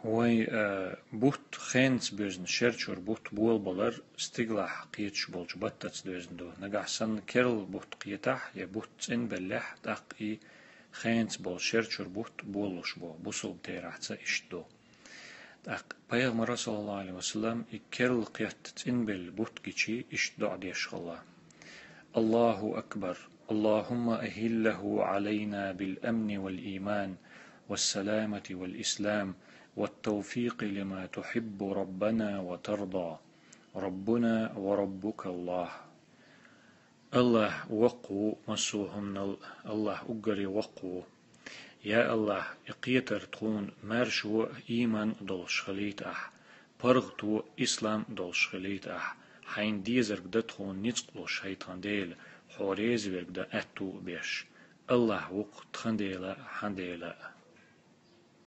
وي بوت خينس بيزن شرچور بوت بول بولر استغلاح قيتش بولج بطتس دوزن دو نجح سن كيرل بوت قيتح يا بوت ان بلح تقي خينس بول شرچور بوت بولش بو بوسل تيرحت اشدو تق بيغمر صلى الله عليه وسلم كيرل قيت ان بل بوت كيشي اشدو عديش الله الله أكبر اللهم أهله علينا بالأمن والإيمان والسلامة والإسلام والتوفيق لما تحب ربنا وترضى ربنا وربك الله الله وقو مسوهم الله أجري وقو يا الله إقيتر تكون مارشو إيمان دولش خليت برغتو إسلام دولش خليت حين ديزر بدا تكون نتقلو شيطان ديل حوريز بدا أتو بيش الله وق تخنديلا حنديلا